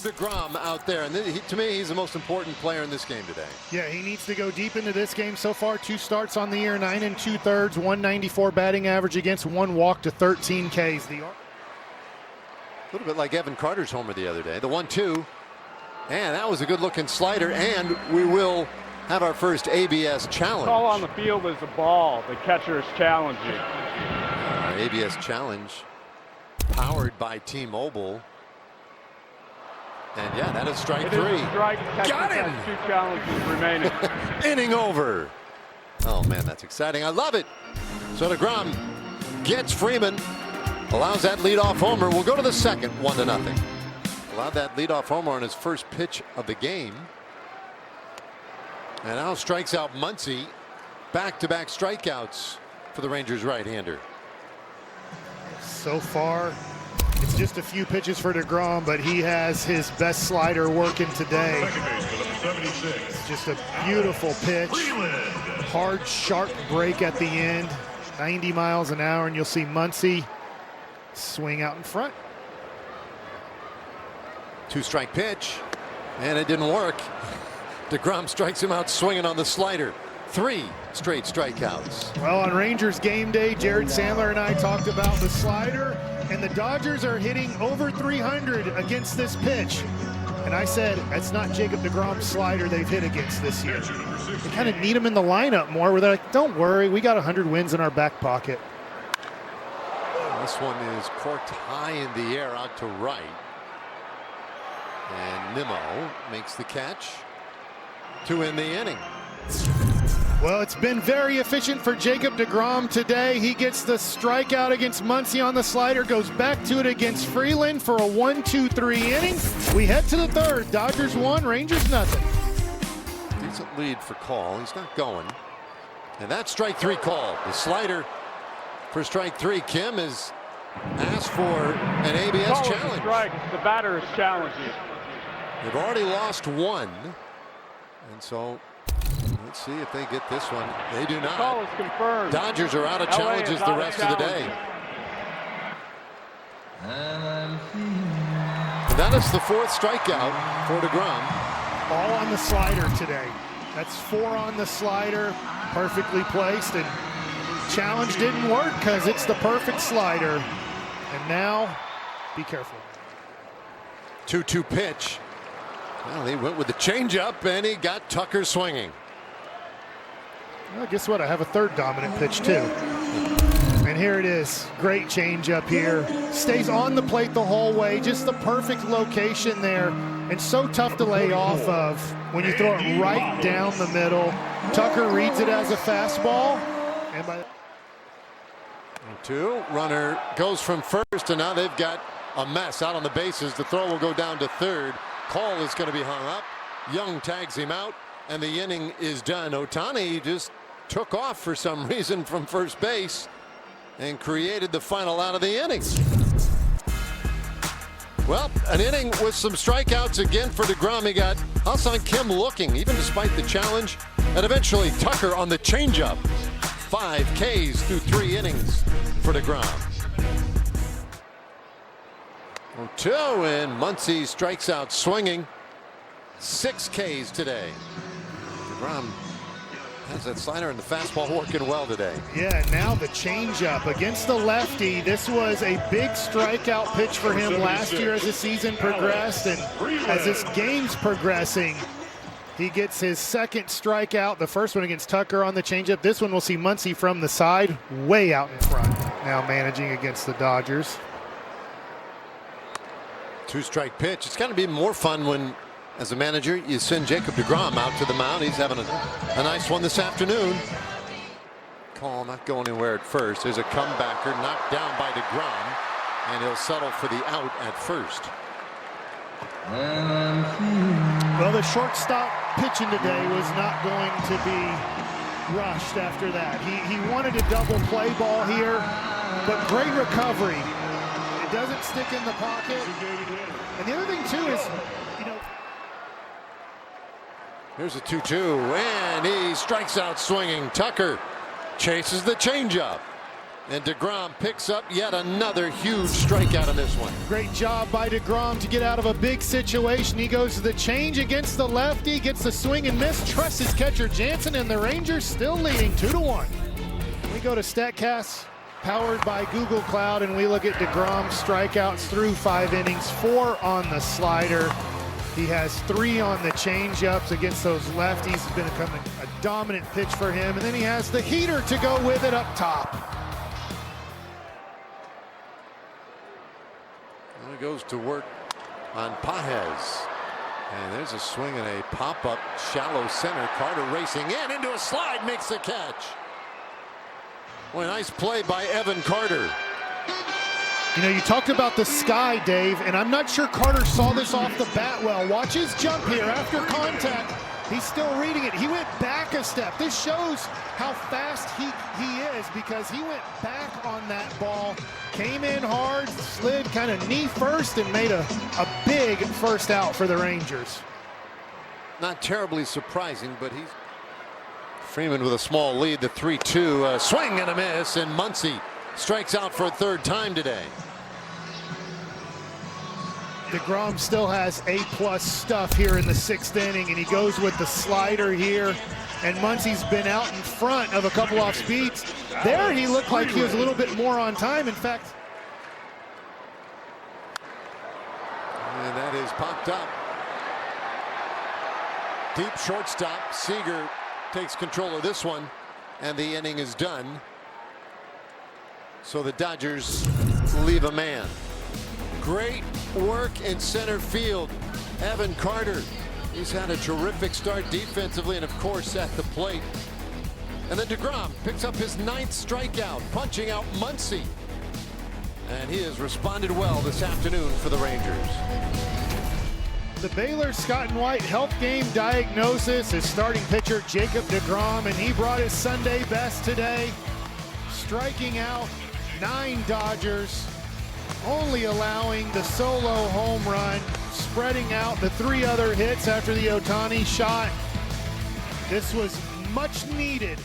deGrom out there, and to me, he's the most important player in this game today. Yeah, he needs to go deep into this game. So far, 2 starts on the year, 9 2/3, 194 batting average against, 1 walk to 13 Ks. A little bit like Evan Carter's homer the other day. The 1-2, and that was a good-looking slider, and we will have our first ABS challenge. Call on the field is a ball. The catcher is challenging. Our ABS challenge, powered by T-Mobile. And yeah, that is strike 3. Strike. Got him! Has 2 challenges remaining. Inning over. Oh man, that's exciting. I love it. So deGrom gets Freeman, allows that leadoff homer. We'll go to the second, 1-0. Allowed that leadoff homer on his first pitch of the game. And now strikes out Muncy. Back-to-back strikeouts for the Rangers right-hander. So far, it's just a few pitches for deGrom, but he has his best slider working today. It's just a beautiful pitch. Hard, sharp break at the end. 90 miles an hour, and you'll see Muncy swing out in front. 2-strike pitch, and it didn't work. deGrom strikes him out swinging on the slider. 3 straight strikeouts. Well, on Rangers game day, Jared Sandler and I talked about the slider, and the Dodgers are hitting over 300 against this pitch. And I said, that's not Jacob deGrom's slider they've hit against this year. They kind of need him in the lineup more, where they're like, don't worry, we got 100 wins in our back pocket. This one is corked high in the air out to right. And Nimmo makes the catch to end the inning. Well, it's been very efficient for Jacob deGrom today. He gets the strikeout against Muncy on the slider, goes back to it against Freeland for a 1-2-3 inning. We head to the third. Dodgers 1, Rangers nothing. Decent lead for Call. He's not going. And that's strike 3 call. The slider for strike 3. Kim has asked for an ABS challenge. Strike. The batter is challenging. They've already lost 1. And so let's see if they get this one. They do not. Call is confirmed. Dodgers are out of challenges the rest of the day. And that is the 4th strikeout for deGrom. All on the slider today. That's 4 on the slider, perfectly placed, and challenge didn't work because it's the perfect slider. And now, be careful. 2-2 pitch. Well, he went with the changeup, and he got Tucker swinging. Well, guess what? I have a third dominant pitch, too. And here it is. Great changeup here. Stays on the plate the whole way. Just the perfect location there. And so tough to lay off of when you throw it right down the middle. Tucker reads it as a fastball. And by 2, runner goes from first, and now they've got a mess out on the bases. The throw will go down to third. Call is going to be hung up. Young tags him out, and the inning is done. Ohtani just took off for some reason from first base and created the final out of the inning. Well, an inning with some strikeouts again for deGrom. He got Ha-Seong Kim looking, even despite the challenge, and eventually Tucker on the changeup. 5 Ks through 3 innings for deGrom. 2, and Muncy strikes out swinging. 6 Ks today. deGrom has that slider and the fastball working well today. Yeah, now the changeup against the lefty. This was a big strikeout pitch for him last year as the season progressed, and as this game's progressing, he gets his 2nd strikeout. The first one against Tucker on the changeup. This one we'll see Muncy from the side, way out in front. Now managing against the Dodgers. 2-strike pitch. It's going to be more fun when, as a manager, you send Jacob deGrom out to the mound. He's having a nice one this afternoon. Call not going anywhere at first. There's a comebacker knocked down by deGrom, and he'll settle for the out at first. Well, the shortstop pitching today was not going to be rushed after that. He wanted a double play ball here, but great recovery. It doesn't stick in the pocket. And the other thing, too, is, you know, here's a 2-2, and he strikes out swinging. Tucker chases the changeup. And deGrom picks up yet another huge strikeout in this one. Great job by deGrom to get out of a big situation. He goes to the change against the lefty, gets the swing and miss, trusts his catcher Jansen, and the Rangers still leading 2-1. We go to StatCast, powered by Google Cloud, and we look at deGrom's strikeouts through 5 innings, 4 on the slider. He has 3 on the changeups against those lefties. It's been becoming a dominant pitch for him, and then he has the heater to go with it up top. He goes to work on Pajes. And there's a swing and a pop-up shallow center. Carter racing in into a slide, makes the catch. Boy, nice play by Evan Carter. You know, you talked about the sky, Dave, and I'm not sure Carter saw this off the bat well. Watch his jump here after contact. He's still reading it. He went back a step. This shows how fast he is, because he went back on that ball, came in hard, slid kind of knee first, and made a big first out for the Rangers. Not terribly surprising, but he's Freeman with a small lead, the 3-2 swing and a miss, and Muncy strikes out for a 3rd time today. deGrom still has A+ stuff here in the 6th inning, and he goes with the slider here. And Muncy's been out in front of a couple off speeds. There he looked like he was a little bit more on time. In fact, and that is popped up. Deep shortstop. Seager takes control of this one, and the inning is done. So the Dodgers leave a man. Great work in center field. Evan Carter. He's had a terrific start defensively and, of course, at the plate. And then deGrom picks up his 9th strikeout, punching out Muncy. And he has responded well this afternoon for the Rangers. the Baylor Scott and White health game diagnosis is starting pitcher Jacob deGrom, and he brought his Sunday best today, striking out 9 Dodgers, only allowing the solo home run, spreading out the 3 other hits after the Ohtani shot. This was much needed